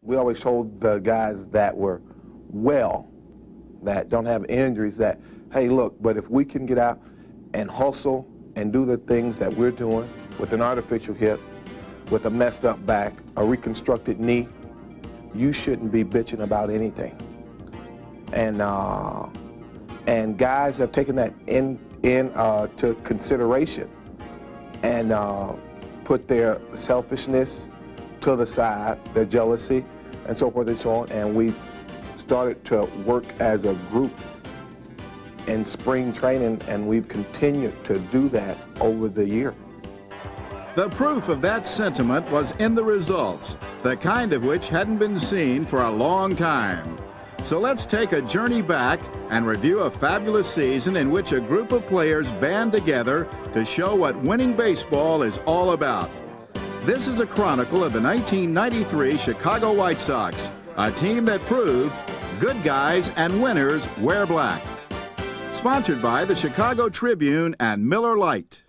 We always told the guys that were well, that don't have injuries, that, hey, look, but if we can get out and hustle and do the things that we're doing with an artificial hip, with a messed up back, a reconstructed knee, you shouldn't be bitching about anything. And guys have taken that to consideration and put their selfishness to the side, their jealousy, and so forth and so on. And we've started to work as a group in spring training, and we've continued to do that over the year. The proof of that sentiment was in the results, the kind of which hadn't been seen for a long time. So let's take a journey back and review a fabulous season in which a group of players band together to show what winning baseball is all about. This is a chronicle of the 1993 Chicago White Sox, a team that proved good guys and winners wear black. Sponsored by the Chicago Tribune and Miller Lite.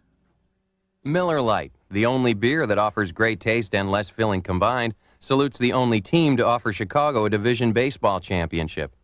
Miller Lite, the only beer that offers great taste and less filling combined, salutes the only team to offer Chicago a division baseball championship.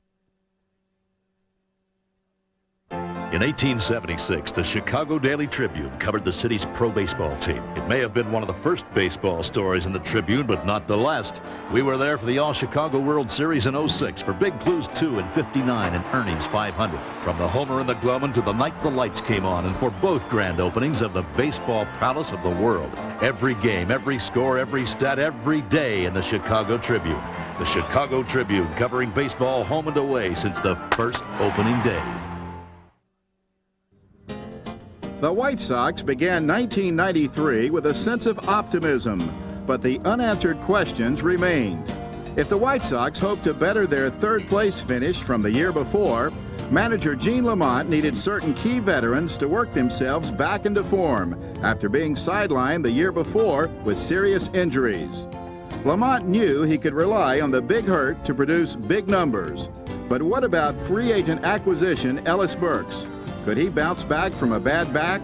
In 1876, the Chicago Daily Tribune covered the city's pro baseball team. It may have been one of the first baseball stories in the Tribune, but not the last. We were there for the All-Chicago World Series in '06, for Big Blues 2 in '59 and Ernie's 500. From the homer and the glovin' to the night the lights came on, and for both grand openings of the baseball palace of the world. Every game, every score, every stat, every day in the Chicago Tribune. The Chicago Tribune, covering baseball home and away since the first opening day. The White Sox began 1993 with a sense of optimism, but the unanswered questions remained. If the White Sox hoped to better their third-place finish from the year before, manager Gene Lamont needed certain key veterans to work themselves back into form after being sidelined the year before with serious injuries. Lamont knew he could rely on the big hurt to produce big numbers. But what about free agent acquisition Ellis Burks? Could he bounce back from a bad back?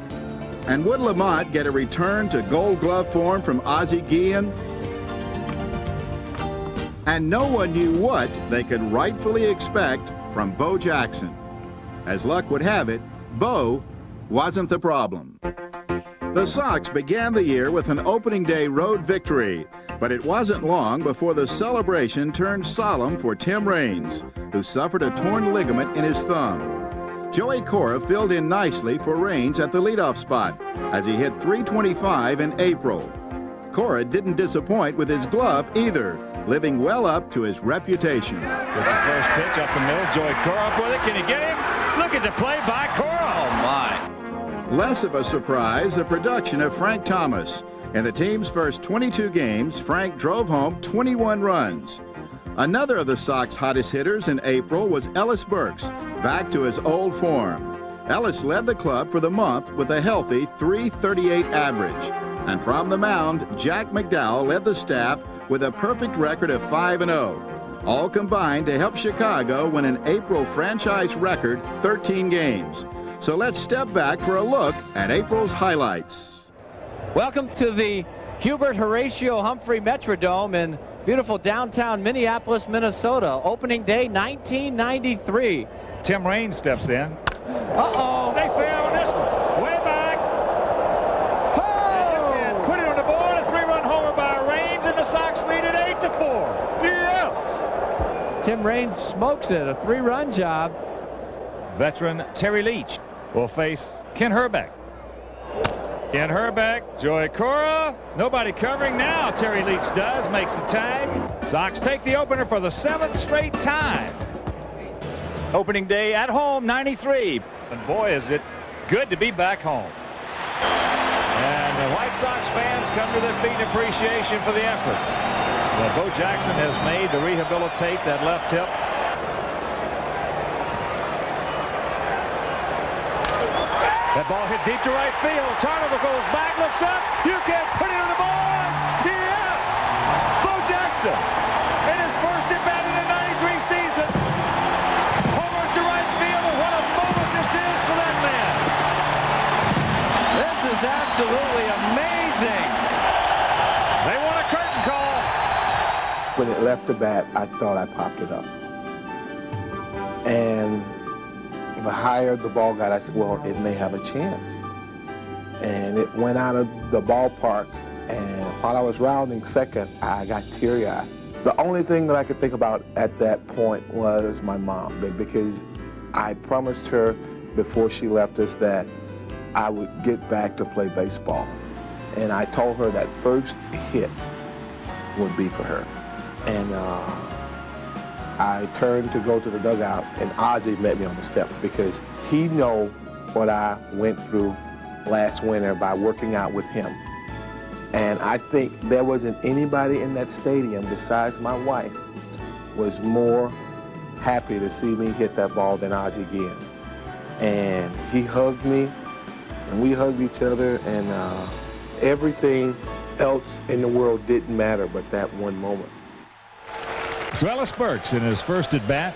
And would Lamont get a return to Gold Glove form from Ozzie Guillen? And no one knew what they could rightfully expect from Bo Jackson. As luck would have it, Bo wasn't the problem. The Sox began the year with an opening day road victory, but it wasn't long before the celebration turned solemn for Tim Raines, who suffered a torn ligament in his thumb. Joey Cora filled in nicely for Raines at the leadoff spot as he hit .325 in April. Cora didn't disappoint with his glove either, living well up to his reputation. It's the first pitch up the middle. Joey Cora up with it. Can he get him? Look at the play by Cora. Oh, my. Less of a surprise, the production of Frank Thomas. In the team's first 22 games, Frank drove home 21 runs. Another of the Sox' hottest hitters in April was Ellis Burks, back to his old form. Ellis led the club for the month with a healthy .338 average. And from the mound, Jack McDowell led the staff with a perfect record of 5-0. All combined to help Chicago win an April franchise record 13 games. So let's step back for a look at April's highlights. Welcome to the Hubert Horatio Humphrey Metrodome in beautiful downtown Minneapolis, Minnesota. Opening day 1993. Tim Raines steps in. Uh-oh. Stay fair on this one. Way back. Oh! And put it on the board. A three-run homer by Raines, and the Sox lead it 8-4. Yes! Tim Raines smokes it. A three-run job. Veteran Terry Leach will face Ken Hrbek. Ken Hrbek, Joey Cora, nobody covering now. Terry Leach does, makes the tag. Sox take the opener for the 7th straight time. Opening day at home, 93. And boy, is it good to be back home. And the White Sox fans come to their feet in appreciation for the effort that Bo Jackson has made to rehabilitate that left hip. That ball hit deep to right field. Tarnover goes back, looks up. You can put it on the board. Yes! Bo Jackson, in his first at-bat in the 93 season, homers to right field, and what a moment this is for that man. This is absolutely amazing. They want a curtain call. when it left the bat, I thought I popped it up. And the higher the ball got, I said, well, it may have a chance. And it went out of the ballpark, and while I was rounding second, I got teary-eyed. The only thing that I could think about at that point was my mom, because I promised her before she left us that I would get back to play baseball. And I told her that first hit would be for her. And I turned to go to the dugout, and Ozzie met me on the steps because he knew what I went through last winter by working out with him. And I think there wasn't anybody in that stadium besides my wife was more happy to see me hit that ball than Ozzie again. And he hugged me, and we hugged each other, and everything else in the world didn't matter but that one moment. So Ellis Burks in his first at-bat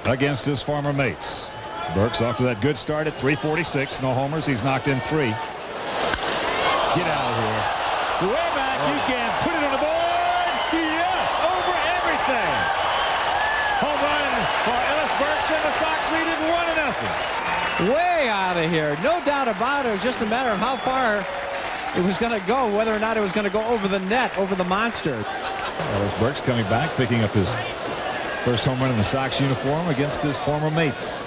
against his former mates. Burks off to that good start at 346. No homers. He's knocked in 3. Get out of here. Way back. You can put it on the board. Yes. Over everything. Home run for Ellis Burks, and the Sox lead it 1-0. Way out of here. No doubt about it. It was just a matter of how far it was going to go, whether or not it was going to go over the net, over the monster. Ellis Burks coming back, picking up his first home run in the Sox uniform against his former mates.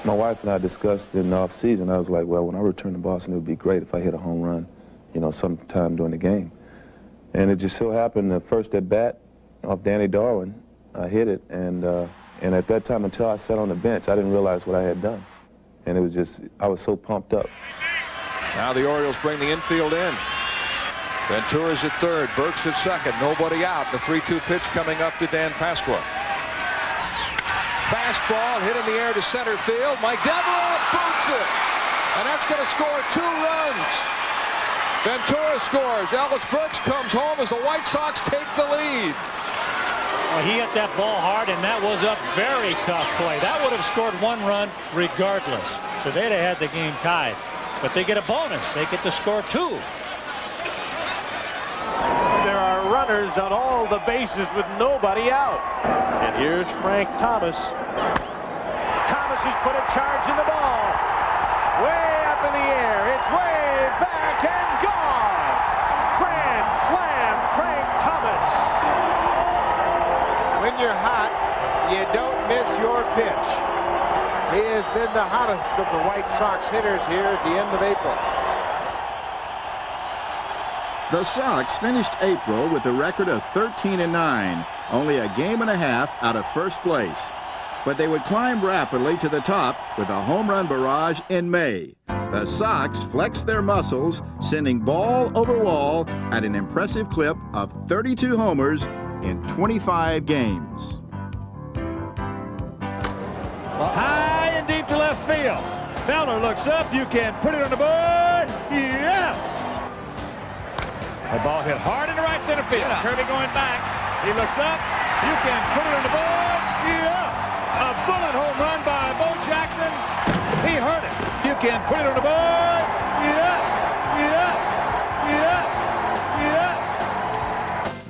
My wife and I discussed in the off-season. I was like, well, when I return to Boston, it would be great if I hit a home run, you know, sometime during the game. And it just so happened the first at-bat off Danny Darwin, I hit it, and at that time, until I sat on the bench, I didn't realize what I had done. And it was just, I was so pumped up. Now the Orioles bring the infield in. Ventura's at third, Burks at second, nobody out. The 3-2 pitch coming up to Dan Pasqua. Fastball hit in the air to center field. Mike Devereaux boots it, and that's going to score 2 runs. Ventura scores. Ellis Burks comes home as the White Sox take the lead. Well, he hit that ball hard, and that was a very tough play. That would have scored 1 run regardless. So they'd have had the game tied. But they get a bonus. They get to score 2. There are runners on all the bases with nobody out. And here's Frank Thomas. Thomas has put a charge in the ball. Way up in the air. It's way back and gone. Grand slam, Frank Thomas. When you're hot, you don't miss your pitch. He has been the hottest of the White Sox hitters here at the end of April. The Sox finished April with a record of 13-9, only a game and a half out of first place. But they would climb rapidly to the top with a home run barrage in May. The Sox flexed their muscles, sending ball over wall at an impressive clip of 32 homers in 25 games. High and deep to left field. Fowler looks up. You can put it on the board. Yeah. The ball hit hard in the right center field. Kirby going back. He looks up. You can put it on the board. Yes. A bullet home run by Bo Jackson. He hurt it. You can put it on the board. Yeah.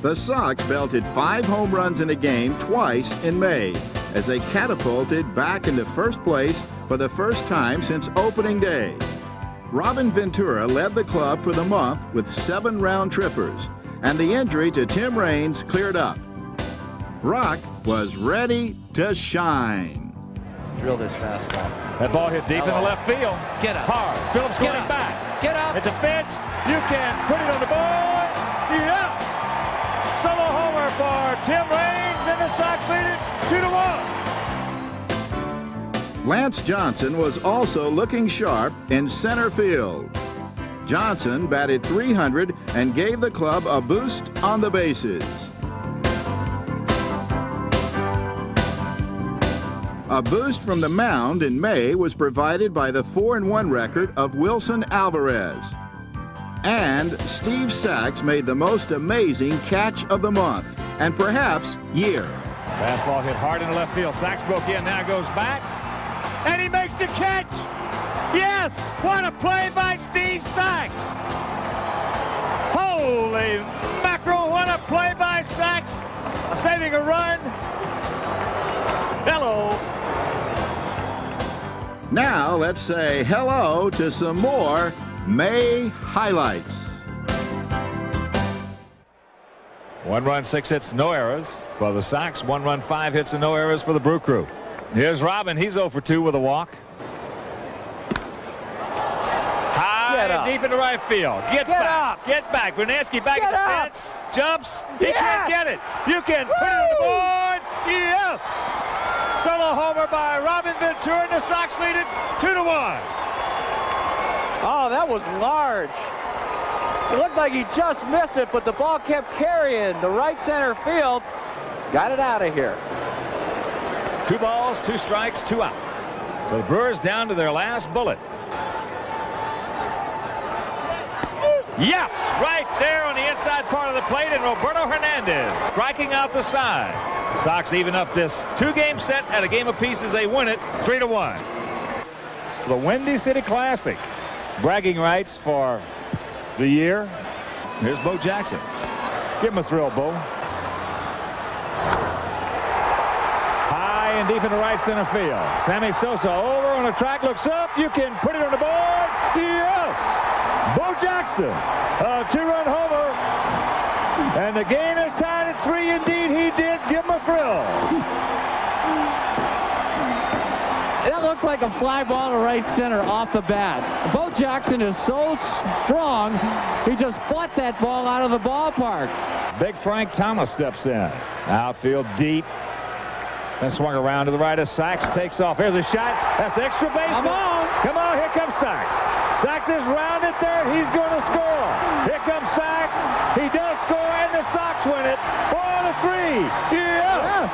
The Sox belted 5 home runs in a game twice in May as they catapulted back into first place for the first time since opening day. Robin Ventura led the club for the month with 7 round trippers, and the injury to Tim Raines cleared up. Rock was ready to shine. Drill this fastball. That ball hit deep in the left field. Get up. Hard. Phillips going back. Get up. At the fence. You can put it on the board. Yeah. Solo homer for Tim Raines, and the Sox lead it 2-1. Lance Johnson was also looking sharp in center field. Johnson batted .300 and gave the club a boost on the bases. A boost from the mound in May was provided by the 4-1 record of Wilson Alvarez. And Steve Sax made the most amazing catch of the month, and perhaps year. Fastball hit hard in the left field. Sax broke in, now goes back. And he makes the catch! Yes! What a play by Steve Sax! Holy mackerel, what a play by Sax! saving a run. Hello. Now let's say hello to some more May highlights. 1 run, 6 hits, no errors for the Sox. 1 run, 5 hits, and no errors for the Brew Crew. Here's Robin. He's 0 for 2 with a walk. High and deep into right field. Get back. Get back. Brunansky back at the fence. Jumps. He can't get it. You can put it on the board. Yes. Solo homer by Robin Ventura, and the Sox lead it 2-1. Oh, that was large. It looked like he just missed it, but the ball kept carrying the right center field. Got it out of here. 2 balls, 2 strikes, 2 out. So the Brewers down to their last bullet. Yes, right there on the inside part of the plate, and Roberto Hernandez striking out the side. Sox even up this 2-game set at a game apiece as they win it 3-1. The Windy City Classic. Bragging rights for the year. Here's Bo Jackson. Give him a thrill, Bo. High and deep into right center field. Sammy Sosa over on the track, looks up. You can put it on the board. Yes! Bo Jackson, a 2-run homer. And the game is tied at 3. Indeed, he did. Give him a thrill. That looked like a fly ball to right center off the bat. Bo Jackson is so strong, he just fought that ball out of the ballpark. Big Frank Thomas steps in. Outfield deep. Then swung around to the right as Sachs takes off. Here's a shot. That's extra base. Come on. Come on, here comes Sachs. Sachs is rounded third. He's going to score. Here comes Sachs. He does score, and the Sox win it 4-3. Yes.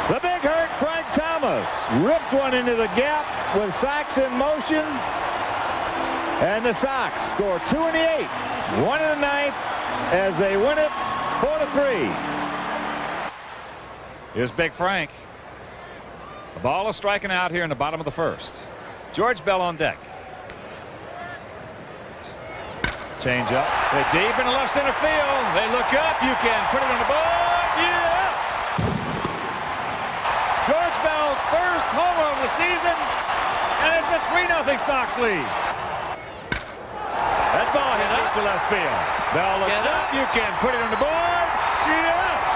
The big hurt Frank Thomas ripped one into the gap with Sachs in motion. And the Sox score 2 in the 8th, 1 in the 9th as they win it 4-3. Here's Big Frank. The ball is striking out here in the bottom of the 1st. George Bell on deck. Change up. They're deep in the left center field. They look up. You can put it on the board. Yes! George Bell's first homer of the season. And it's a 3-0 Sox lead. That ball hit up to left field. Bell looks up. You can put it on the board. Yes!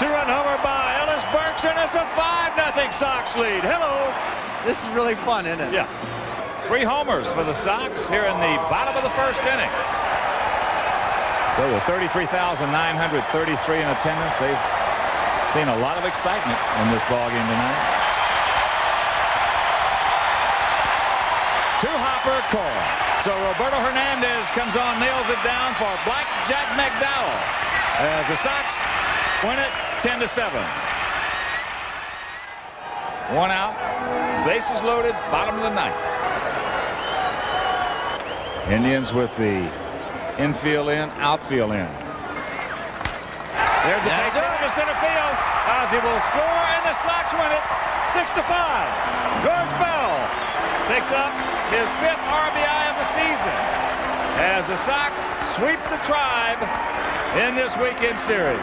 2-run homer by Ellis Burks, and it's a 5-0 Sox lead. Hello. This is really fun, isn't it? Yeah. 3 homers for the Sox here in the bottom of the 1st inning. So with 33,933 in attendance, they've seen a lot of excitement in this ballgame tonight. 2-hopper Cora. So Roberto Hernandez comes on, nails it down for Blackjack McDowell as the Sox win it 10-7. 1 out. Bases loaded. Bottom of the 9th. Indians with the infield in, outfield in. There's a base hit into center field. Ozzie will score, and the Sox win it 6-5. George Bell picks up his 5th RBI of the season as the Sox sweep the Tribe in this weekend series.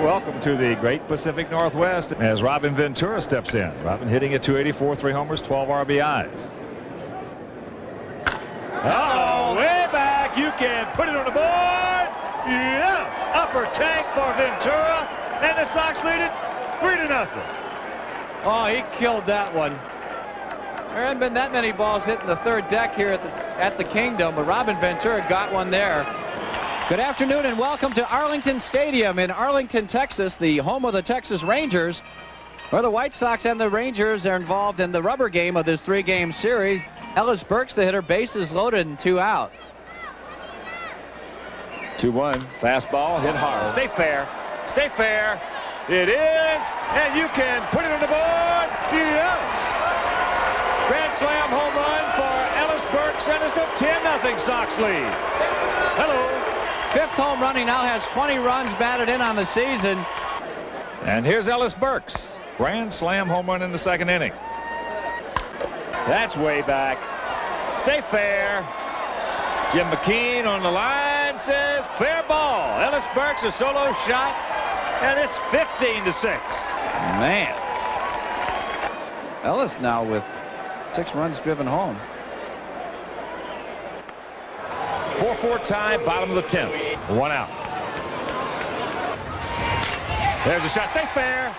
Welcome to the Great Pacific Northwest as Robin Ventura steps in. Robin hitting at .284, 3 homers, 12 RBIs. Uh-oh, way back. You can put it on the board. Yes, upper tank for Ventura, and the Sox lead it 3-0. Oh, he killed that one. There haven't been that many balls hitting the 3rd deck here at the Kingdom, but Robin Ventura got one there. Good afternoon and welcome to Arlington Stadium in Arlington, Texas, the home of the Texas Rangers, where the White Sox and the Rangers are involved in the rubber game of this 3-game series. Ellis Burks, the hitter, bases loaded and 2 out. 2-1, fastball, hit hard. Stay fair. Stay fair. It is, and you can put it on the board. Yes! Grand slam home run for Ellis Burks, and it's a 10-0 Sox lead. Hello. 5th home run. He now has 20 runs batted in on the season. And here's Ellis Burks. Grand slam home run in the 2nd inning. That's way back. Stay fair. Jim McKean on the line says fair ball. Ellis Burks, a solo shot, and it's 15-6. Man. Ellis now with 6 runs driven home. 4-4 tie, bottom of the 10th. 1 out. There's a shot. Stay fair.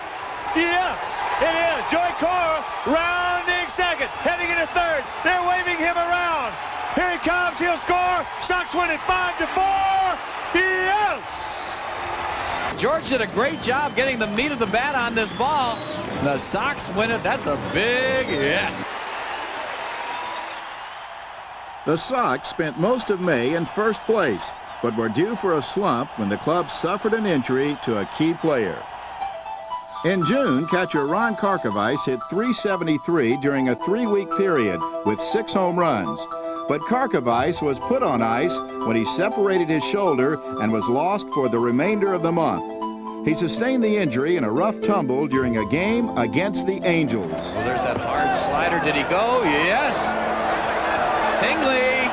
Yes, it is. Joey Cora rounding second, heading into third. They're waving him around. Here he comes. He'll score. Sox win it 5-4. Yes. George did a great job getting the meat of the bat on this ball. The Sox win it. That's a big hit. The Sox spent most of May in first place, but were due for a slump when the club suffered an injury to a key player. In June, catcher Ron Karkovice hit .373 during a 3-week period with 6 home runs. But Karkovice was put on ice when he separated his shoulder and was lost for the remainder of the month. He sustained the injury in a rough tumble during a game against the Angels. Well, there's that hard slider. Did he go? Yes. Tingley.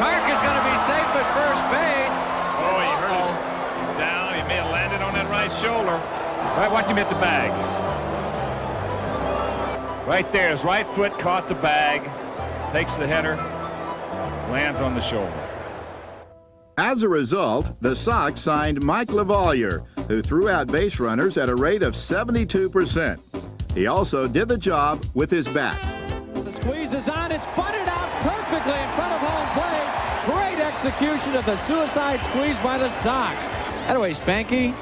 Kark is going to be safe at first base. Oh, he hurt him. He's down. He may have landed on that right shoulder. Right, watch him hit the bag. Right there, his right foot caught the bag. Takes the header. Lands on the shoulder. As a result, the Sox signed Mike LaValliere, who threw out base runners at a rate of 72%. He also did the job with his bat. The squeeze is on. It's butted out perfectly in front of home plate. Great execution of the suicide squeeze by the Sox. Anyway, Spanky.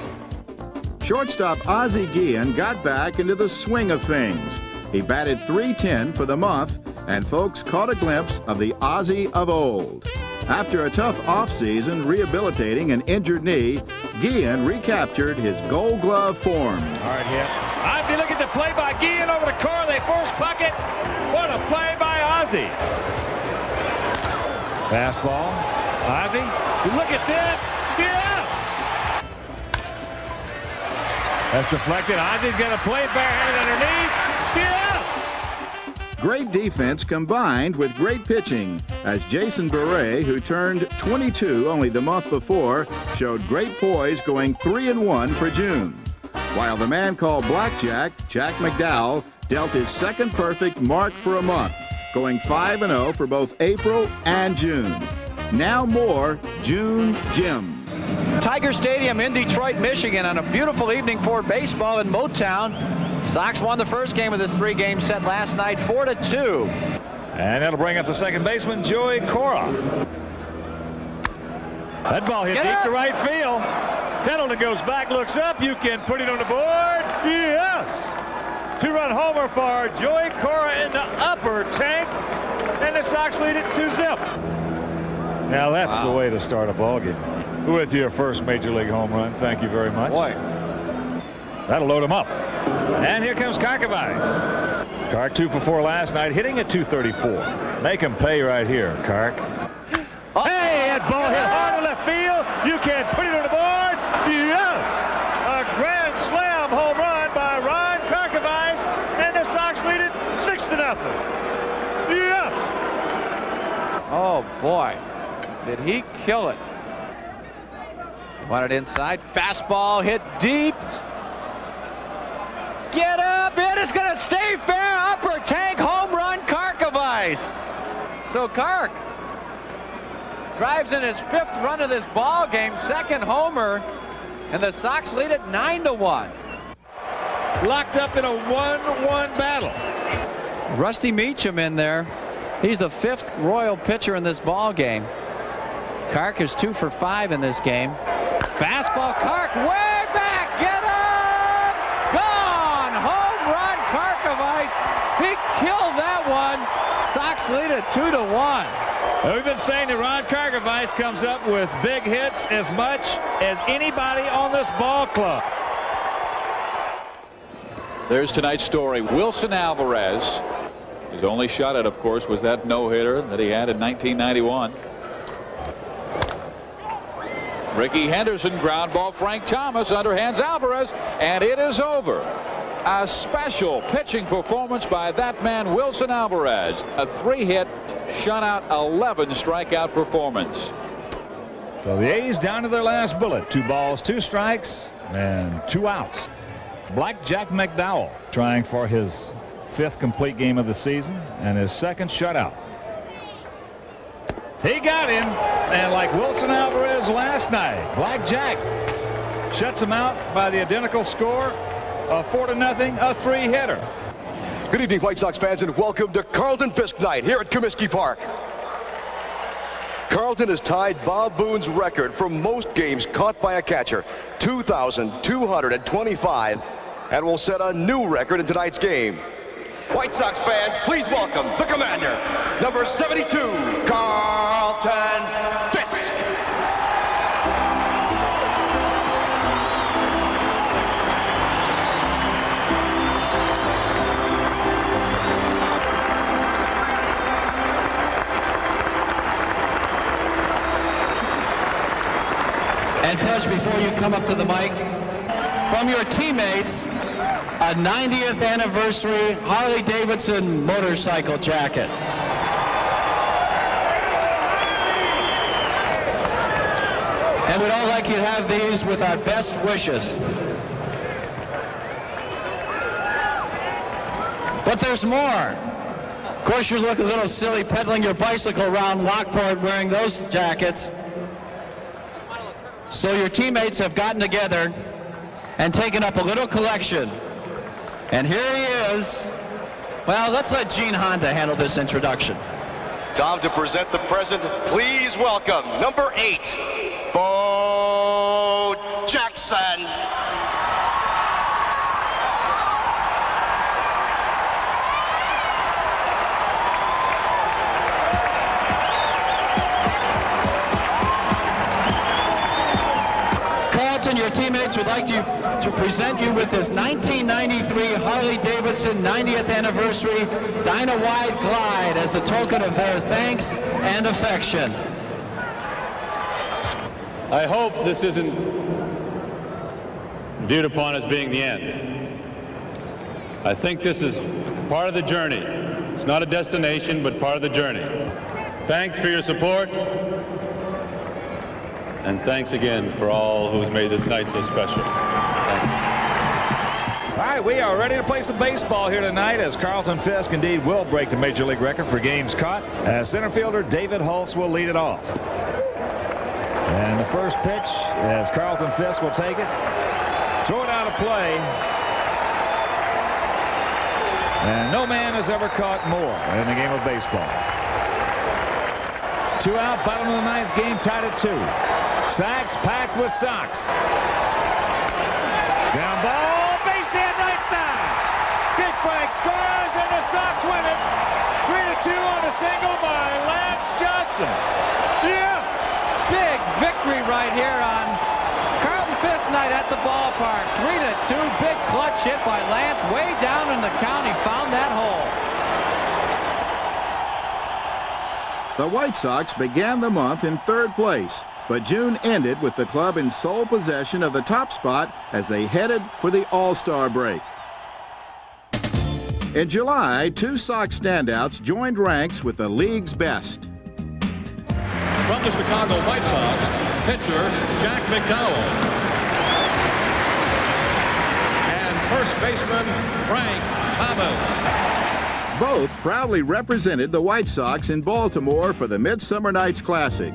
Shortstop Ozzie Guillen got back into the swing of things. He batted .310 for the month, and folks caught a glimpse of the Ozzie of old. After a tough offseason rehabilitating an injured knee, Guillen recaptured his Gold Glove form. Hard hit. Ozzie, look at the play by Guillen over the core. They force bucket. What a play by Ozzie. Fastball. Ozzie, look at this. Yes! That's deflected. Ozzie's going to play barehanded underneath. Yes! Great defense combined with great pitching, as Jason Beret, who turned 22 only the month before, showed great poise going 3-1 for June. While the man called Blackjack, Jack McDowell, dealt his second perfect mark for a month, going 5-0 for both April and June. Now more June Gems. Tiger Stadium in Detroit, Michigan, on a beautiful evening for baseball in Motown. Sox won the first game of this 3-game set last night, 4-2. And that'll bring up the second baseman, Joey Cora. That ball hit deep to right field. Tettleton goes back, looks up. You can put it on the board. Yes! 2-run homer for Joey Cora in the upper tank. And the Sox lead it 2-0. Now that's the way to start a ball game. With your first Major League home run. Thank you very much. Boy. That'll load him up. And here comes Karkovice. Kark 2 for 4 last night, hitting at .234. Make him pay right here, Kark. Oh. Hey, that ball hit hard in left field. You can put it on the board. Yes! A grand slam home run by Ron Karkovice, and the Sox lead it 6-0. Yes! Oh, boy. Did he kill it? Want it inside. Fastball hit deep. Get up. It's going to stay fair. Upper tank home run, Karkovice. So Kark drives in his 5th run of this ball game, 2nd homer, and the Sox lead it 9-1. Locked up in a 1-1 battle. Rusty Meacham in there. He's the 5th Royal pitcher in this ball game. Kark is 2 for 5 in this game. Fastball, Kark way back. Get up! Gone! Home run, Karkovice. He killed that one. Sox lead it 2-1. We've been saying that Ron Karkovice comes up with big hits as much as anybody on this ball club. There's tonight's story. Wilson Alvarez. His only shot at, of course, was that no-hitter that he had in 1991. Ricky Henderson, ground ball. Frank Thomas underhands Alvarez, and it is over. A special pitching performance by that man, Wilson Alvarez. A 3-hit, shutout, 11 strikeout performance. So the A's down to their last bullet. 2 balls, 2 strikes, and 2 outs. Blackjack McDowell trying for his 5th complete game of the season and his 2nd shutout. He got him, and like Wilson Alvarez last night, Blackjack shuts him out by the identical score of 4-0, a 3-hitter. Good evening, White Sox fans, and welcome to Carlton Fisk night here at Comiskey Park. Carlton has tied Bob Boone's record for most games caught by a catcher, 2,225, and will set a new record in tonight's game. White Sox fans, please welcome the commander, number 72, Carlton Fisk. And Pudge, before you come up to the mic, from your teammates, a 90th anniversary Harley-Davidson motorcycle jacket. And we'd all like you to have these with our best wishes. But there's more. Of course, you look a little silly pedaling your bicycle around Lockport wearing those jackets. So your teammates have gotten together and taken up a little collection. And here he is. Well, let's let Gene Honda handle this introduction. Tom, to present the present, please welcome number 8, Bo Jackson. Your teammates would like to present you with this 1993 Harley-Davidson 90th anniversary Dyna-Wide Glide as a token of their thanks and affection. I hope this isn't viewed upon as being the end. I think this is part of the journey. It's not a destination, but part of the journey. Thanks for your support. And thanks again for all who's made this night so special. All right, we are ready to play some baseball here tonight as Carlton Fisk indeed will break the Major League record for games caught, as center fielder David Hulse will lead it off. And the first pitch as Carlton Fisk will take it, throw it out of play. And no man has ever caught more in the game of baseball. 2 out, bottom of the 9th, game tied at 2. Sacks packed with Sox. Down ball, base hit right side. Big Frank scores and the Sox win it. 3-2 on a single by Lance Johnson. Yeah. Big victory right here on Carlton Fisk night at the ballpark. 3-2, big clutch hit by Lance way down in the county, found that hole. The White Sox began the month in 3rd place, but June ended with the club in sole possession of the top spot as they headed for the All-Star break. In July, 2 Sox standouts joined ranks with the league's best. From the Chicago White Sox, pitcher Jack McDowell. And first baseman Frank Thomas. Both proudly represented the White Sox in Baltimore for the Midsummer Night's Classic.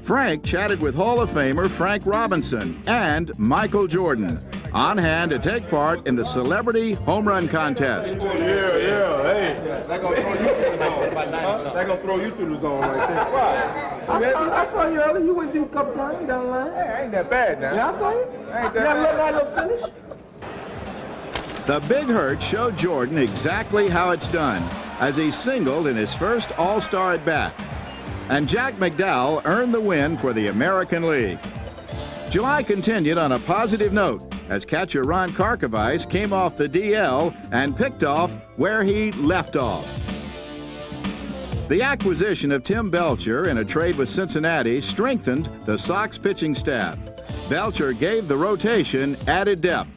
Frank chatted with Hall of Famer Frank Robinson and Michael Jordan, on hand to take part in the Celebrity Home Run Contest. Yeah, hey. They're going to throw you through the zone right there. I saw you earlier. You went through a couple times. You down the line. Hey, ain't that bad now. Yeah, I saw you. Ain't that little finish. The Big Hurt showed Jordan exactly how it's done as he singled in his first All-Star at-bat. And Jack McDowell earned the win for the American League. July continued on a positive note as catcher Ron Karkovice came off the DL and picked off where he left off. The acquisition of Tim Belcher in a trade with Cincinnati strengthened the Sox pitching staff. Belcher gave the rotation added depth.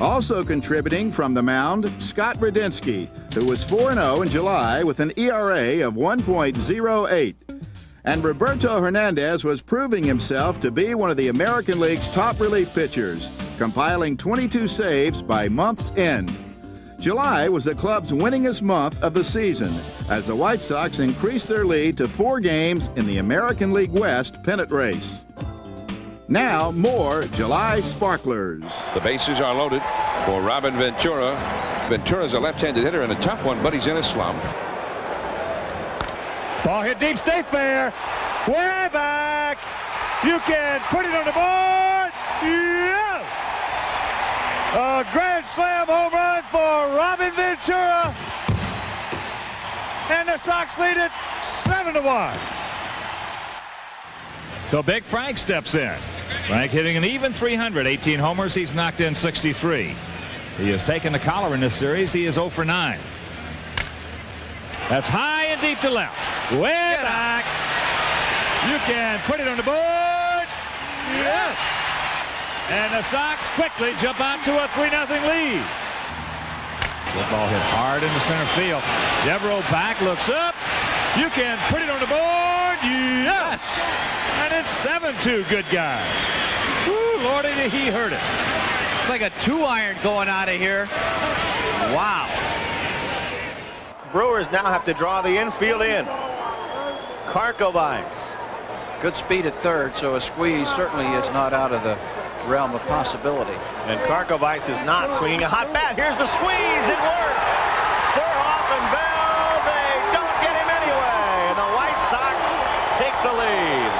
Also contributing from the mound, Scott Radinsky, who was 4-0 in July with an ERA of 1.08. And Roberto Hernandez was proving himself to be one of the American League's top relief pitchers, compiling 22 saves by month's end. July was the club's winningest month of the season as the White Sox increased their lead to 4 games in the American League West pennant race. Now, more July sparklers. The bases are loaded for Robin Ventura. Ventura's a left-handed hitter and a tough one, but he's in a slump. Ball hit deep, stay fair. Way back. You can put it on the board. Yes! A grand slam home run for Robin Ventura. And the Sox lead it 7-1. So Big Frank steps in. Frank hitting an even 300, 18 homers. He's knocked in 63. He has taken the collar in this series. He is 0 for 9. That's high and deep to left. Way back. You can put it on the board. Yes. And the Sox quickly jump out to a 3-0 lead. The ball hit hard in the center field. Devereaux back, looks up. You can put it on the board. Yes. And it's 7-2, good guys. Ooh, Lordy, he heard it. It's like a 2-iron going out of here. Wow. Brewers now have to draw the infield in. Karkovice. Good speed at third, so a squeeze certainly is not out of the realm of possibility. And Karkovice is not swinging a hot bat. Here's the squeeze. It works. Surhoff and Bell, they don't get him anyway. And the White Sox take the lead.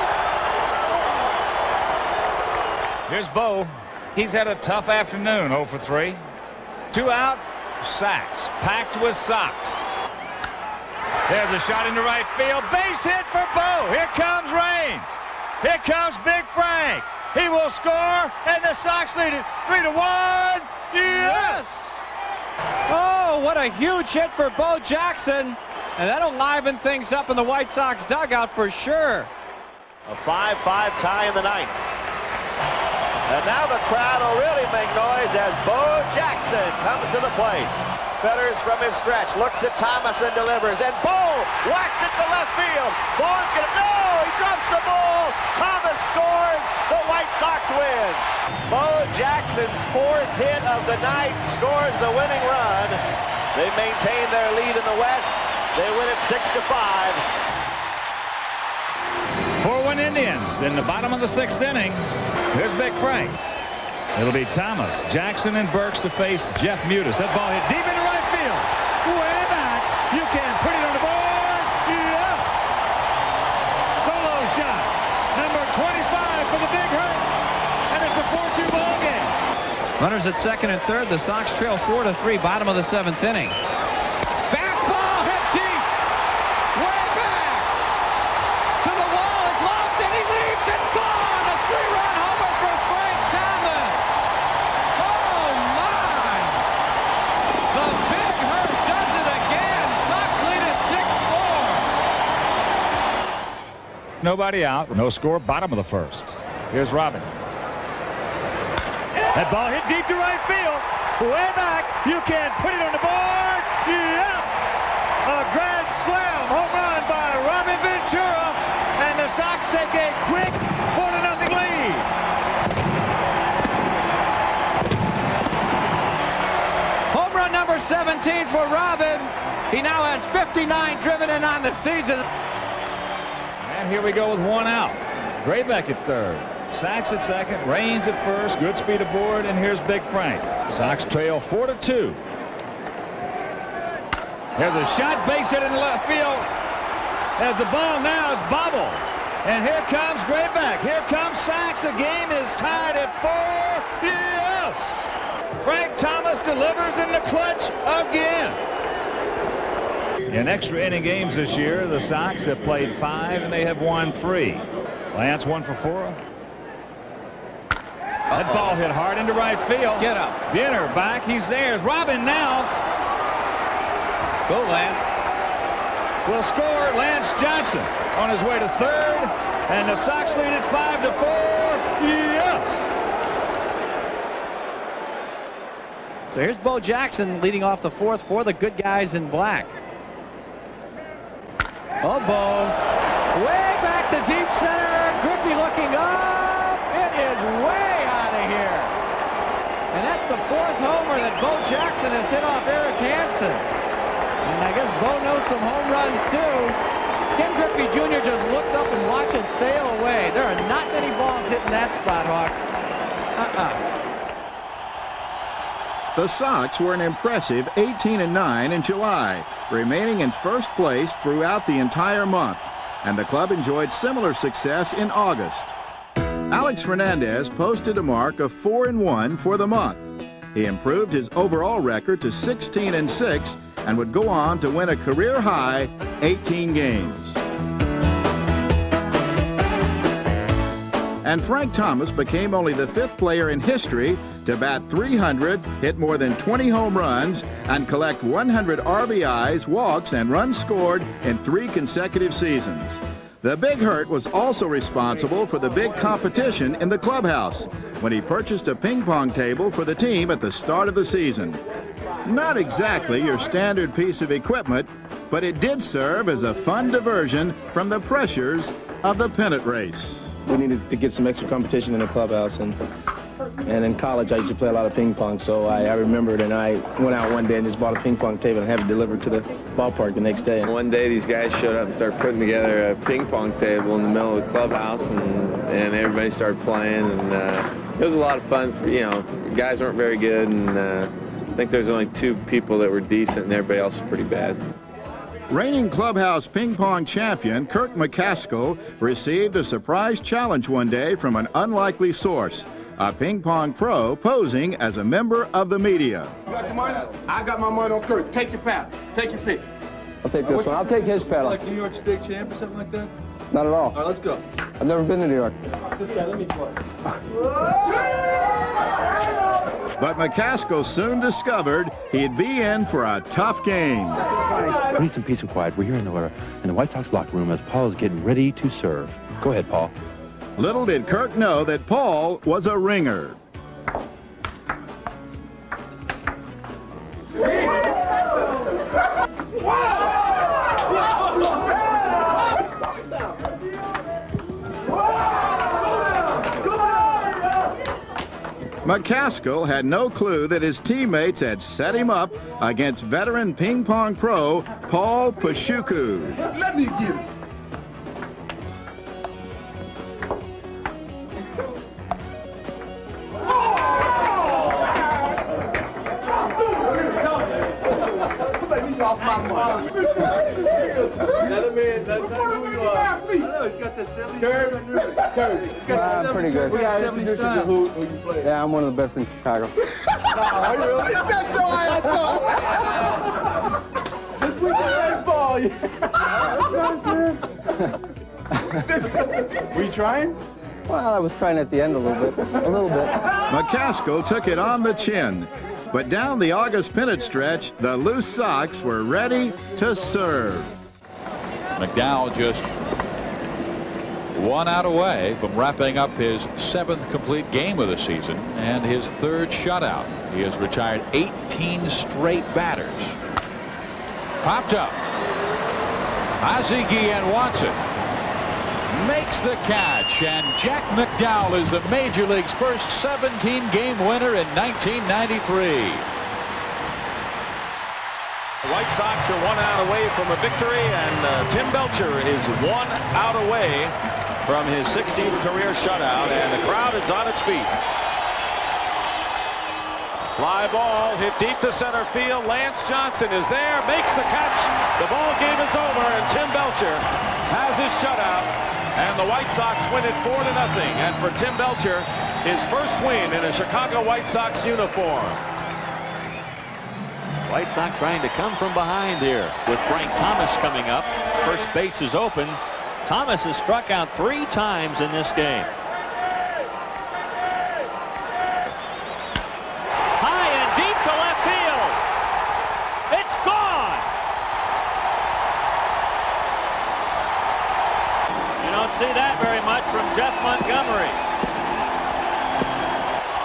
Here's Bo. He's had a tough afternoon, 0 for 3. 2 out, sacks, packed with Sox. There's a shot into right field. Base hit for Bo. Here comes Raines. Here comes Big Frank. He will score, and the Sox lead it 3-1. Yes! Oh, what a huge hit for Bo Jackson. And that'll liven things up in the White Sox dugout for sure. A 5-5 tie in the ninth. And now the crowd will really make noise as Bo Jackson comes to the plate. Fetters from his stretch, looks at Thomas and delivers, and Bo whacks it to left field. Bone's gonna, no, he drops the ball. Thomas scores, the White Sox win. Bo Jackson's 4th hit of the night scores the winning run. They maintain their lead in the West. They win it 6-5. 4-1 Indians in the bottom of the 6th inning. Here's Big Frank. It'll be Thomas, Jackson, and Burks to face Jeff Mutis. That ball hit deep into right field. Way back. You can put it on the board. Yeah. Solo shot. Number 25 for the Big Hurt. And it's a 4-2 ball game. Runners at second and third. The Sox trail 4-3, bottom of the 7th inning. Fastball hit deep. Way back. To the wall. It's lost, and he leaps. It's gone. A 3-run homer for Frank Thomas. Oh, my. The Big Hurt does it again. Sox lead at 6-4. Nobody out. No score. Bottom of the 1st. Here's Robin. That ball hit deep to right field. Way back. You can put it on the board. Yeah. A grand slam home run by Robin Ventura. And the Sox take a quick 4-0 lead. Home run number 17 for Robin. He now has 59 driven in on the season. And here we go with 1 out. Graybeck at third. Sacks at second. Raines at first. Good speed aboard. And here's Big Frank. Sox trail 4-2. There's a shot, base hit in the left field. As the ball now is bobbled. And here comes Graybeck. Here comes Sacks. The game is tied at 4. Yes! Frank Thomas delivers in the clutch again. In extra inning games this year, the Sox have played 5 and they have won 3. Lance 1 for 4. That ball hit hard into right field. Get up. Binner back. He's there. It's Robin now. Go, Lance. Will score Lance Johnson on his way to third. And the Sox lead at 5-4. Yes! So here's Bo Jackson leading off the 4th for the good guys in black. Oh, Bo. Way back deep center. Griffey looking up. It is way out of here. And that's the 4th homer that Bo Jackson has hit off Eric Hansen. And I guess Bo knows some home runs too. Ken Griffey Jr. just looked up and watched it sail away. There are not many balls hitting that spot, Hawk. The Sox were an impressive 18-9 in July, remaining in first place throughout the entire month, and the club enjoyed similar success in August. Alex Fernandez posted a mark of 4-1 for the month. He improved his overall record to 16-6 and would go on to win a career-high 18 games. And Frank Thomas became only the 5th player in history to bat .300, hit more than 20 home runs, and collect 100 RBIs, walks, and runs scored in 3 consecutive seasons. The Big Hurt was also responsible for the big competition in the clubhouse when he purchased a ping pong table for the team at the start of the season. Not exactly your standard piece of equipment, but it did serve as a fun diversion from the pressures of the pennant race. We needed to get some extra competition in the clubhouse, and in college I used to play a lot of ping pong, so I remembered, and I went out one day and just bought a ping pong table and had it delivered to the ballpark the next day. One day these guys showed up and started putting together a ping pong table in the middle of the clubhouse, and everybody started playing, and it was a lot of fun. You know, guys weren't very good, and I think there's only 2 people that were decent, and everybody else was pretty bad. Reigning clubhouse ping pong champion Kirk McCaskill received a surprise challenge one day from an unlikely source, a ping pong pro posing as a member of the media. You got your money? I got my money on Kirk. Take your paddle. Take your pick. I'll take this one. I'll take his paddle. Like New York State champ or something like that? Not at all. All right, let's go. I've never been to New York. This guy, let me play. But McCaskill soon discovered he'd be in for a tough game. We need some peace and quiet. We're here in the White Sox locker room as Paul is getting ready to serve. Go ahead, Paul. Little did Kirk know that Paul was a ringer. McCaskill had no clue that his teammates had set him up against veteran ping pong pro Paul Pashuku. Let me get him. Off my money. That man, that's who you are. I know, he's got that 70. Curve. Pretty good. We got 70 style. Who you play? Yeah, I'm one of the best in Chicago. Are you really? Set your ass up. Just with the baseball. That's nice, man. Were you trying? Well, I was trying at the end a little bit. McCaskill took it on the chin. But down the August pennant stretch, the loose Sox were ready to serve. McDowell just 1 out away from wrapping up his 7th complete game of the season and his 3rd shutout. He has retired 18 straight batters. Popped up. Ozzie Guillen wants it. Makes the catch, and Jack McDowell is the Major League's first 17-game winner in 1993. The White Sox are 1 out away from a victory, and Tim Belcher is 1 out away from his 16th career shutout, and the crowd is on its feet. Fly ball hit deep to center field. Lance Johnson is there, makes the catch. The ball game is over, and Tim Belcher has his shutout. And the White Sox win it 4-0. And for Tim Belcher, his first win in a Chicago White Sox uniform. White Sox trying to come from behind here with Frank Thomas coming up. First base is open. Thomas has struck out 3 times in this game. High and deep to left field. It's gone. Don't see that very much from Jeff Montgomery.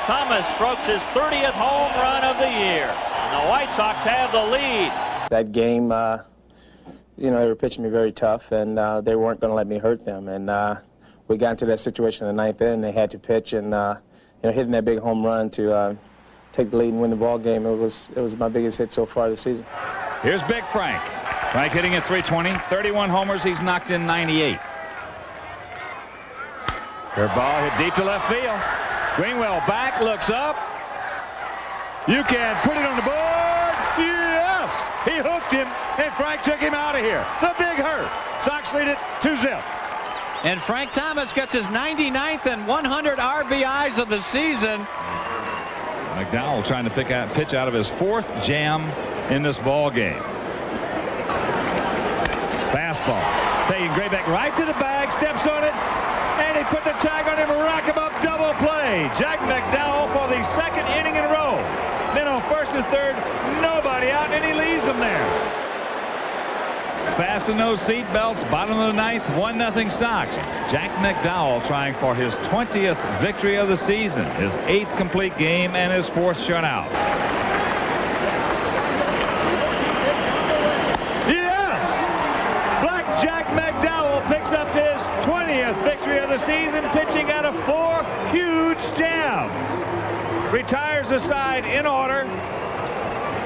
Thomas strokes his 30th home run of the year, and the White Sox have the lead. That game, you know, they were pitching me very tough, and they weren't going to let me hurt them. And we got into that situation in the ninth inning. They had to pitch, and you know, hitting that big home run to take the lead and win the ball game. It was my biggest hit so far this season. Here's Big Frank. Frank hitting at 320, 31 homers. He's knocked in 98. Her ball hit deep to left field. Greenwell back, looks up. You can put it on the board. Yes! He hooked him, and Frank took him out of here. The Big Hurt. Sox lead it 2-0. And Frank Thomas gets his 99th and 100 RBIs of the season. McDowell trying to pitch out of his 4th jam in this ball game. Fastball. Taking Graybeck right to the bag, steps on it, and he put the tag on him, rack him up, double play. Jack McDowell for the 2nd inning in a row. Then on 1st and 3rd, nobody out, and he leaves them there. Fasten those seat belts, bottom of the 9th, 1-0 Sox. Jack McDowell trying for his 20th victory of the season, his 8th complete game, and his 4th shutout. Yes! Black Jack McDowell picks up his 20th victory of the season, pitching out of 4 huge jams. Retires the side in order.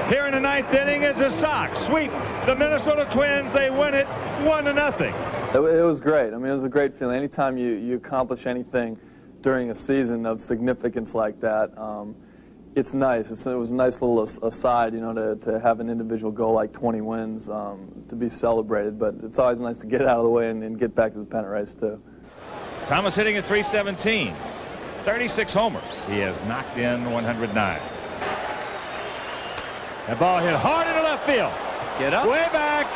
Here in the 9th inning as the Sox sweep the Minnesota Twins. They win it 1-0. It was great. I mean, it was a great feeling. Anytime you accomplish anything during a season of significance like that, it's nice. It was a nice little aside, you know, to have an individual goal like 20 wins to be celebrated. But it's always nice to get it out of the way and get back to the pennant race, too. Thomas hitting at 317. 36 homers. He has knocked in 109. That ball hit hard into left field. Get up. Way back.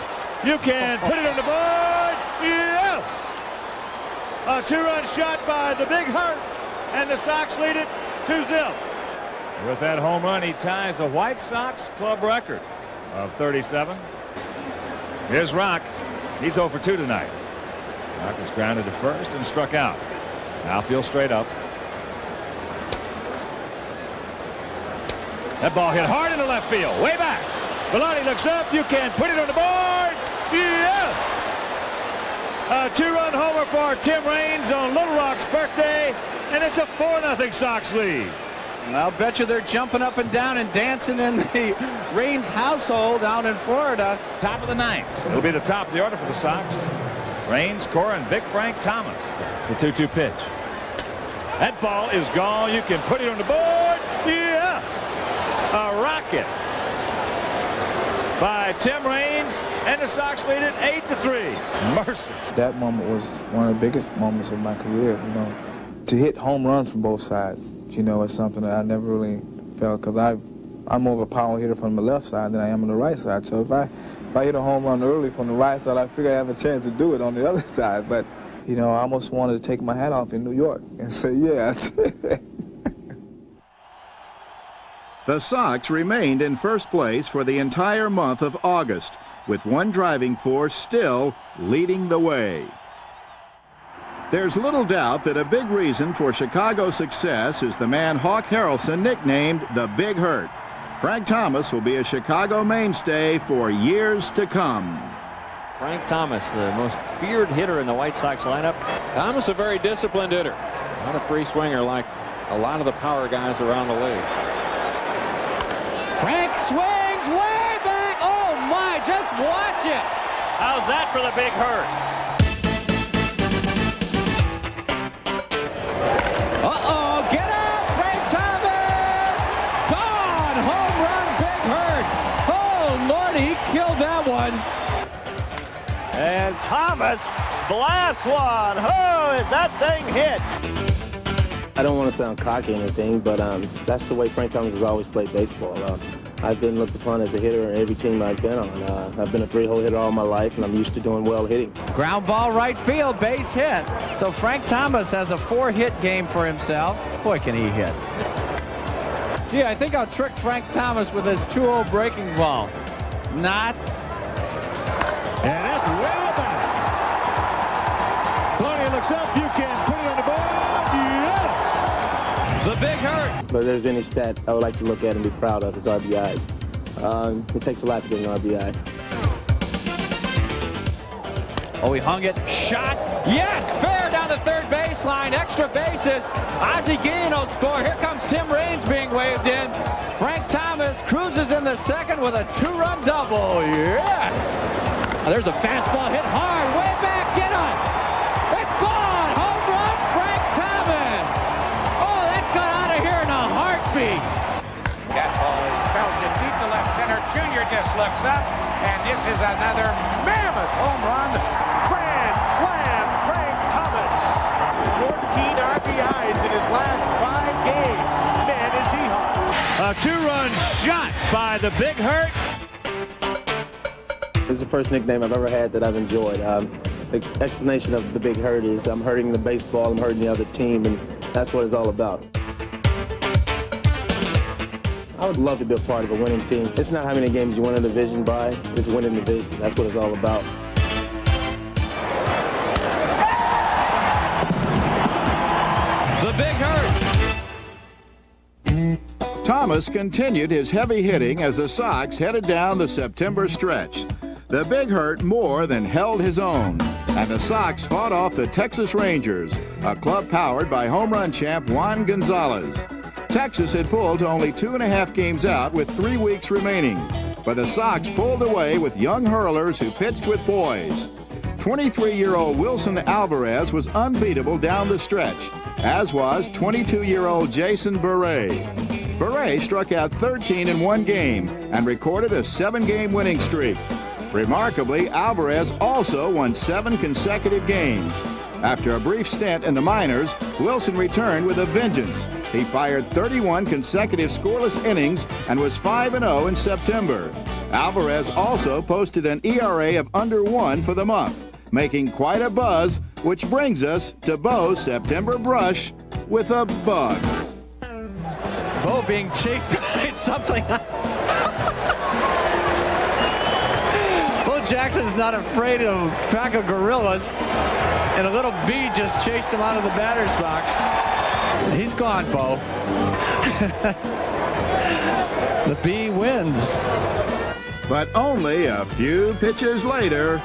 You can put it on the board. Yes! A 2-run shot by the Big Hurt, and the Sox lead it 2-0. With that home run, he ties the White Sox club record of 37. Here's Rock. He's 0 for 2 tonight. Rock was grounded to first and struck out. Outfield straight up. That ball hit hard into left field, way back. Velarde looks up. You can put it on the board. Yes! A 2-run homer for Tim Raines on Little Rock's birthday, and it's a 4-0 Sox lead. I'll bet you they're jumping up and down and dancing in the Raines household down in Florida. Top of the 9th. It'll be the top of the order for the Sox. Raines, Cora, and Big Frank Thomas. The 2-2 pitch. That ball is gone. You can put it on the board. Yes! A rocket by Tim Raines, and the Sox lead it 8-3. Mercy. That moment was one of the biggest moments of my career, you know. To hit home runs from both sides, you know, is something that I never really felt, because I'm more of a power hitter from the left side than I am on the right side. So if I hit a home run early from the right side, I figure I have a chance to do it on the other side. But, you know, I almost wanted to take my hat off in New York and say, yeah, I did. The Sox remained in first place for the entire month of August, with one driving force still leading the way. There's little doubt that a big reason for Chicago's success is the man Hawk Harrelson nicknamed the Big Hurt. Frank Thomas will be a Chicago mainstay for years to come. Frank Thomas, the most feared hitter in the White Sox lineup. Thomas, a very disciplined hitter. Not a free swinger like a lot of the power guys around the league. Frank swings way back. Oh, my, just watch it. How's that for the Big Hurt? Uh-oh, get out, Frank Thomas! Gone! Home run, Big Hurt! Oh, Lordy, he killed that one. And Thomas blasts one. Oh, is that thing hit? I don't want to sound cocky or anything, but that's the way Frank Thomas has always played baseball. I've been looked upon as a hitter in every team I've been on. I've been a 3-hole hitter all my life, and I'm used to doing well hitting. Ground ball right field, base hit. So Frank Thomas has a 4-hit game for himself. Boy, can he hit. Gee, I think I'll trick Frank Thomas with his 2-0 breaking ball. Not. And that's well back. Bloney looks up. You can put it on the board. Yes! The Big Hurt. But if there's any stat I would like to look at and be proud of, is RBIs. It takes a lot to get an RBI. Oh, he hung it. Shot. Yes! Fair down the third baseline. Extra bases. Ozzie Guillen score. Here comes Tim Raines being waved in. Frank Thomas cruises in the second with a 2-run double. Yeah! There's a fastball hit hard. Way back. Get on. It's gone. Home run, Frank Thomas. Oh, that got out of here in a heartbeat. That ball is belted deep to left center. Junior just looks up, and this is another mammoth home run. Grand slam, Frank Thomas. 14 RBIs in his last 5 games. Man, is he hot. A 2-run shot by the Big Hurt. This is the first nickname I've ever had that I've enjoyed. The explanation of the Big Hurt is I'm hurting the baseball, I'm hurting the other team, and that's what it's all about. I would love to be a part of a winning team. It's not how many games you win a division by, it's winning the division. That's what it's all about. The Big Hurt. Thomas continued his heavy hitting as the Sox headed down the September stretch. The Big Hurt more than held his own, and the Sox fought off the Texas Rangers, a club powered by home run champ Juan Gonzalez. Texas had pulled to only 2.5 games out with 3 weeks remaining, but the Sox pulled away with young hurlers who pitched with poise. 23-year-old Wilson Alvarez was unbeatable down the stretch, as was 22-year-old Jason Bure. Bure struck out 13 in 1 game and recorded a 7-game winning streak. Remarkably, Alvarez also won 7 consecutive games. After a brief stint in the minors, Wilson returned with a vengeance. He fired 31 consecutive scoreless innings and was 5-0 in September. Alvarez also posted an ERA of under 1 for the month, making quite a buzz, which brings us to Bo's September brush with a bug. Bo being chased by something. Bo Jackson's not afraid of a pack of gorillas, and a little bee just chased him out of the batter's box. He's gone, Bo. The bee wins. But only a few pitches later,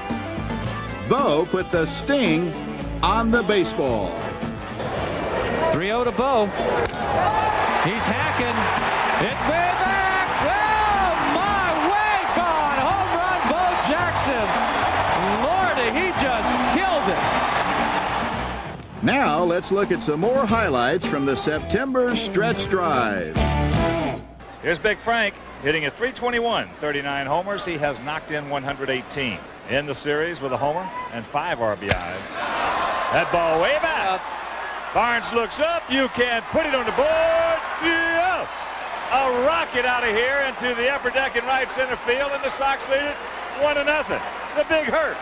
Bo put the sting on the baseball. 3-0 to Bo. He's hacking. It way back. Oh, my, way gone. Home run, Bo Jackson. Lordy, he just killed it. Now let's look at some more highlights from the September stretch drive. Here's Big Frank hitting at .321, 39 homers. He has knocked in 118 in the series with a homer and 5 RBIs. That ball way back. Barnes looks up. You can put it on the board. Yes! A rocket out of here into the upper deck in right center field, and the Sox lead it 1-0. The Big Hurt.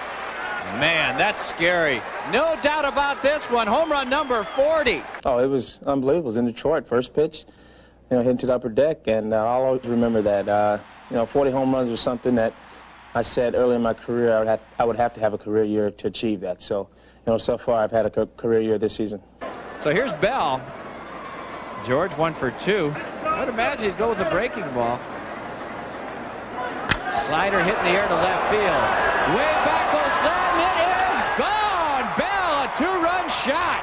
Man, that's scary. No doubt about this one. Home run number 40. Oh, it was unbelievable. It was in Detroit. First pitch, hitting to the upper deck, and I'll always remember that. 40 home runs was something that I said early in my career I would have to have a career year to achieve that. So, so far I've had a career year this season. So here's Bell. George 1 for 2. I would imagine he'd go with the breaking ball. Slider hit in the air to left field. Way back goes Glenn. It is gone. Bell, a 2-run shot.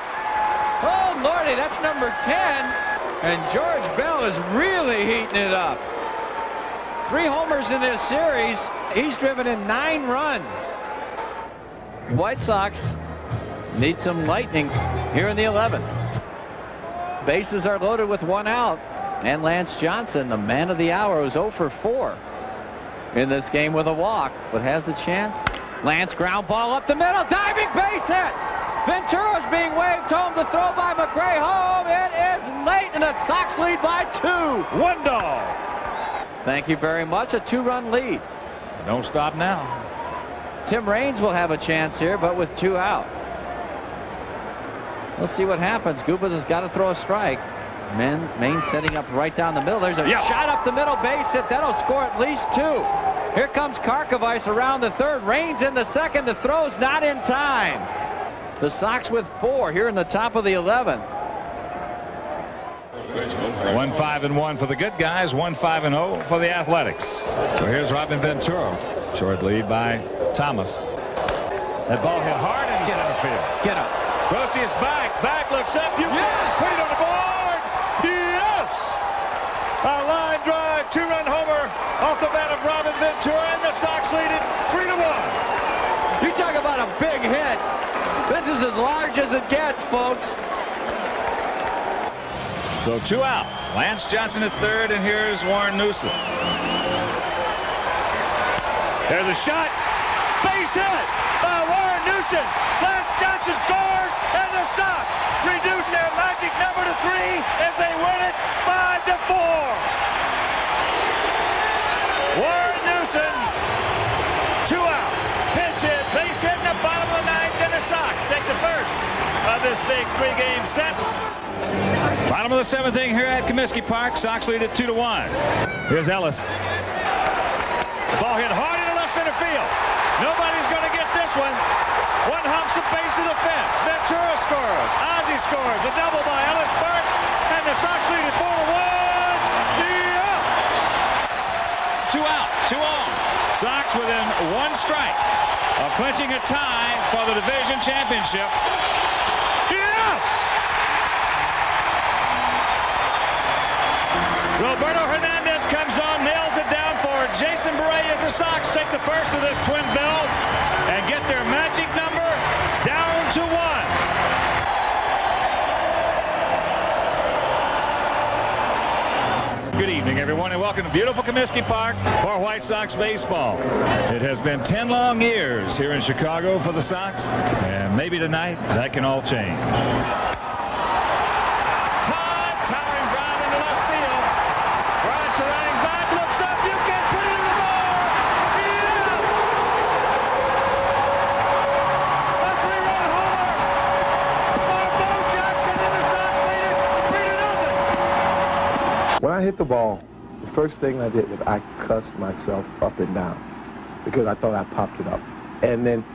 Oh, Lordy, that's number 10. And George Bell is really heating it up. 3 homers in this series. He's driven in 9 runs. White Sox need some lightning here in the 11th. Bases are loaded with 1 out. And Lance Johnson, the man of the hour, was 0 for 4 in this game with a walk, but has the chance. Lance ground ball up the middle. Diving base hit. Ventura's being waved home. The throw by McRae home. It is late, and the Sox lead by 2. 1 dog. Thank you very much. A 2-run lead. Don't stop now. Tim Raines will have a chance here, but with 2 out. Let's see what happens. Gubas has got to throw a strike. Maine setting up right down the middle. There's a shot up the middle, base hit. That'll score at least 2. Here comes Karkovice around the third. Raines in the second. The throw's not in time. The Sox with 4 here in the top of the 11th. 1-5-1 for the good guys, 1-5-0 for the Athletics. So here's Robin Ventura. Short lead by Thomas. That ball hit hard into center field. Get up. Brosius back. Back looks up. You put it on the board. Yes! A line drive, 2-run homer off the bat of Robin Ventura, and the Sox lead it 3-1. You talk about a big hit. This is as large as it gets, folks. So 2 out. Lance Johnson at third, and here's Warren Newsom. There's a shot. Base hit by Warren Newsom. Lance Johnson scores, and the Sox reduce their magic number to 3 as they win it 5-4. Warren Newsom, 2 out. Pinch hit, base hit in the bottom of the 9th, and the Sox take the first of this big 3-game set. Bottom of the 7th inning here at Comiskey Park. Sox lead it 2-1. Here's Ellis. The ball hit hard into left center field. Nobody's going to get this one. One humps the base of the fence. Ventura scores. Ozzie scores. A double by Ellis Burks, and the Sox lead it 4-1. Yeah. 2 out, 2 on. Sox within 1 strike of clinching a tie for the division championship. Yes! Roberto Hernandez comes on, nails it down for Jason Bray as the Sox take the first of this twin bill and get their magic number down to 1. Good evening, everyone, and welcome to beautiful Comiskey Park for White Sox baseball. It has been 10 long years here in Chicago for the Sox, and maybe tonight that can all change. When I hit the ball, the first thing I did was I cussed myself up and down because I thought I popped it up. And then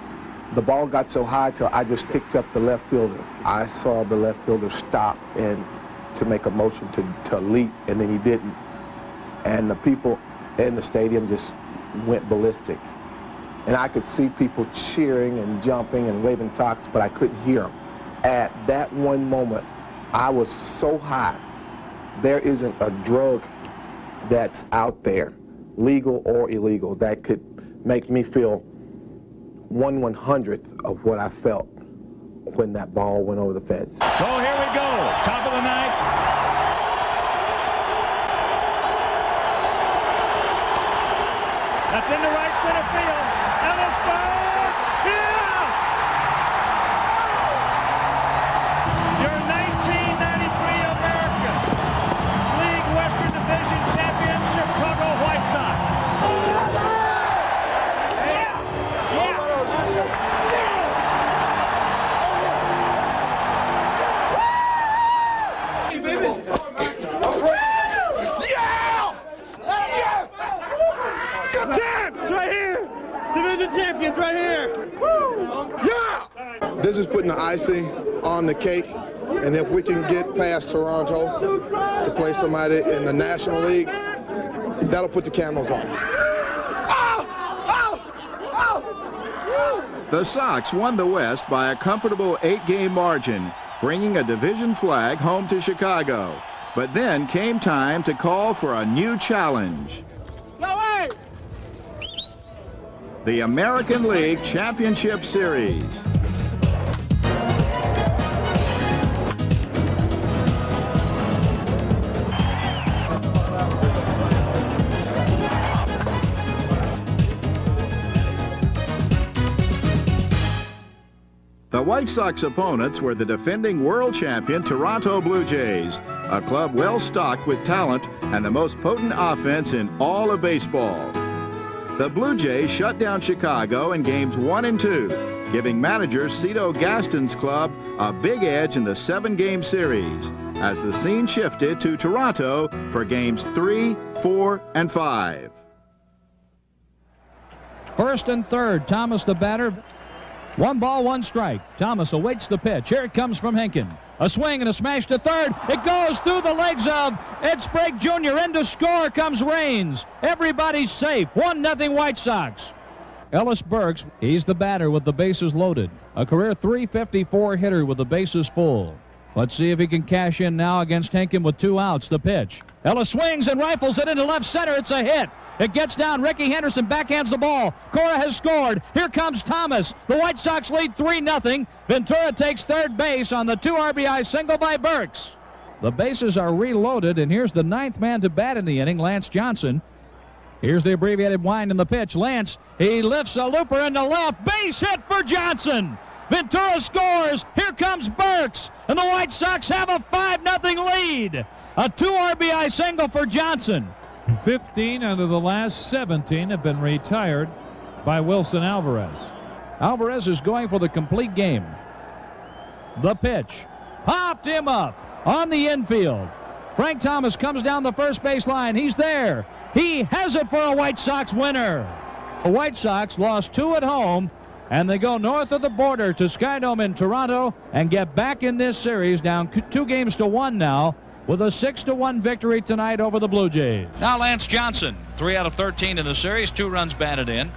the ball got so high till I just picked up the left fielder. I saw the left fielder stop and to make a motion to leap, and then he didn't. And the people in the stadium just went ballistic. And I could see people cheering and jumping and waving socks, but I couldn't hear them. At that one moment, I was so high. There isn't a drug that's out there, legal or illegal, that could make me feel 1/100th of what I felt when that ball went over the fence. So here we go, top of the 9th. That's into right center field. Ellis Burks, yeah! Your 1993 American League Western Division champion Chicago White Sox. Champs right here! Division champions right here! Yeah! This is putting the icing on the cake, and if we can get past Toronto to play somebody in the National League, that'll put the cameras on. The Sox won the West by a comfortable 8-game margin, bringing a division flag home to Chicago. But then came time to call for a new challenge. The American League Championship Series. The White Sox opponents were the defending world champion Toronto Blue Jays, a club well stocked with talent and the most potent offense in all of baseball. The Blue Jays shut down Chicago in games 1 and 2, giving manager Cito Gaston's club a big edge in the 7-game series as the scene shifted to Toronto for games 3, 4, and 5. First and third, Thomas the batter. 1 ball, 1 strike. Thomas awaits the pitch. Here it comes from Henkin. A swing and a smash to third. It goes through the legs of Ed Sprague Jr. In to score comes Raines. Everybody's safe. 1-0 White Sox. Ellis Burks. He's the batter with the bases loaded. A career .354 hitter with the bases full. Let's see if he can cash in now against Henkin with 2 outs. The pitch. Ellis swings and rifles it into left center. It's a hit. It gets down. Ricky Henderson backhands the ball. Cora has scored. Here comes Thomas. The White Sox lead 3-0. Ventura takes third base on the 2 RBI single by Burks. The bases are reloaded, and here's the 9th man to bat in the inning, Lance Johnson. Here's the abbreviated wind in the pitch. Lance, he lifts a looper into left. Base hit for Johnson. Ventura scores. Here comes Burks. And the White Sox have a 5-0 lead. A 2 RBI single for Johnson. 15 out of the last 17 have been retired by Wilson Alvarez. Alvarez is going for the complete game. The pitch. Popped him up on the infield. Frank Thomas comes down the first base line. He's there. He has it for a White Sox winner. The White Sox lost 2 at home, and they go north of the border to Skydome in Toronto and get back in this series, down 2-1 now, with a 6-1 victory tonight over the Blue Jays. Now Lance Johnson, 3 out of 13 in the series, 2 runs batted in.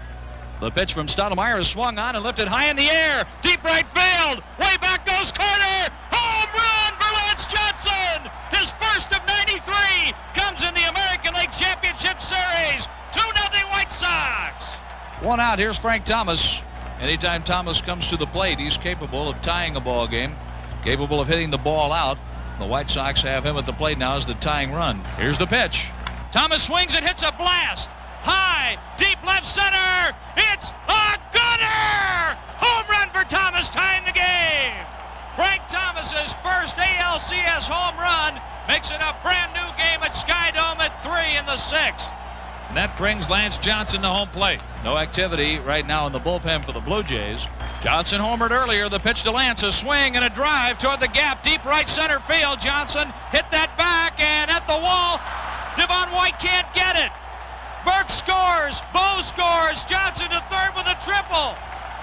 The pitch from Stottlemyre is swung on and lifted high in the air. Deep right field. Way back goes Carter. Home run for Lance Johnson. His first of 93 comes in the American League Championship Series. 2-0 White Sox. 1 out. Here's Frank Thomas. Anytime Thomas comes to the plate, he's capable of tying a ball game, capable of hitting the ball out. The White Sox have him at the plate now as the tying run. Here's the pitch. Thomas swings and hits a blast. High, deep left center. It's a gunner! Home run for Thomas, tying the game. Frank Thomas's first ALCS home run makes it a brand new game at Skydome at 3 in the 6th. And that brings Lance Johnson to home plate. No activity right now in the bullpen for the Blue Jays. Johnson homered earlier. The pitch to Lance, a swing and a drive toward the gap, deep right center field. Johnson hit that back and at the wall. Devon White can't get it. Burke scores. Bo scores. Johnson to third with a triple.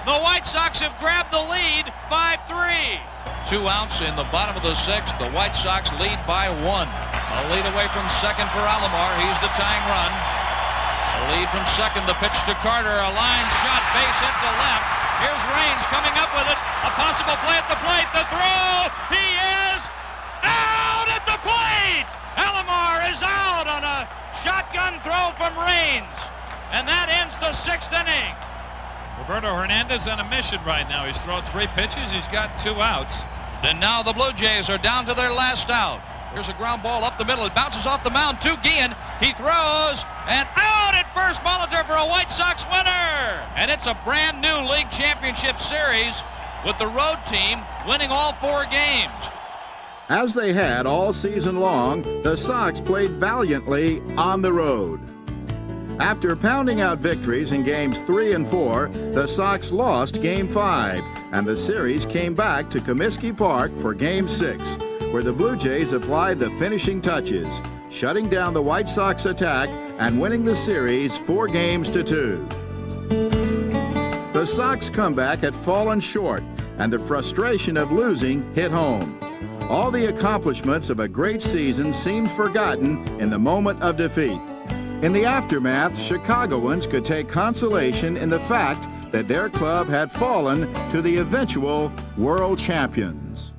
The White Sox have grabbed the lead, 5-3. 2 outs in the bottom of the 6th. The White Sox lead by 1. A lead away from second for Alomar. He's the tying run. A lead from second. The pitch to Carter. A line shot, base hit to left. Here's Raines coming up with it. A possible play at the plate. The throw. He is out at the plate. Alomar is out on a shotgun throw from Raines. And that ends the 6th inning. Roberto Hernandez on a mission right now. He's thrown 3 pitches. He's got 2 outs. Then now the Blue Jays are down to their last out. Here's a ground ball up the middle. It bounces off the mound to Guillen. He throws and out at first. Molitor for a White Sox winner. And it's a brand new League Championship Series with the road team winning all 4 games. As they had all season long, the Sox played valiantly on the road. After pounding out victories in games 3 and 4, the Sox lost game 5, and the series came back to Comiskey Park for game 6, where the Blue Jays applied the finishing touches, shutting down the White Sox attack and winning the series 4-2. The Sox comeback had fallen short, and the frustration of losing hit home. All the accomplishments of a great season seemed forgotten in the moment of defeat. In the aftermath, Chicagoans could take consolation in the fact that their club had fallen to the eventual world champions.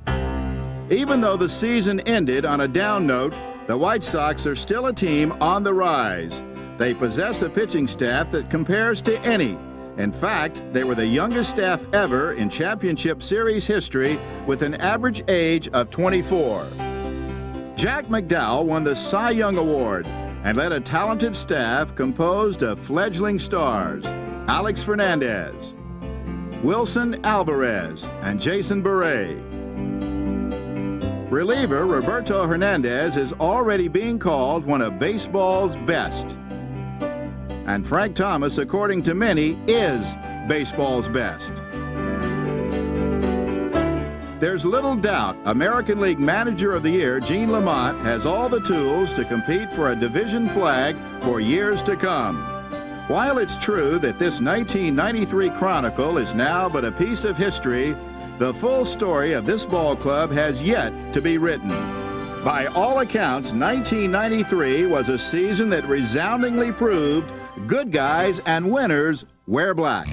Even though the season ended on a down note, the White Sox are still a team on the rise. They possess a pitching staff that compares to any. In fact, they were the youngest staff ever in Championship Series history with an average age of 24. Jack McDowell won the Cy Young Award and led a talented staff composed of fledgling stars, Alex Fernandez, Wilson Alvarez, and Jason Beret. Reliever Roberto Hernandez is already being called one of baseball's best. And Frank Thomas, according to many, is baseball's best. There's little doubt American League Manager of the Year Gene Lamont has all the tools to compete for a division flag for years to come. While it's true that this 1993 Chronicle is now but a piece of history, the full story of this ball club has yet to be written. By all accounts, 1993 was a season that resoundingly proved good guys and winners wear black.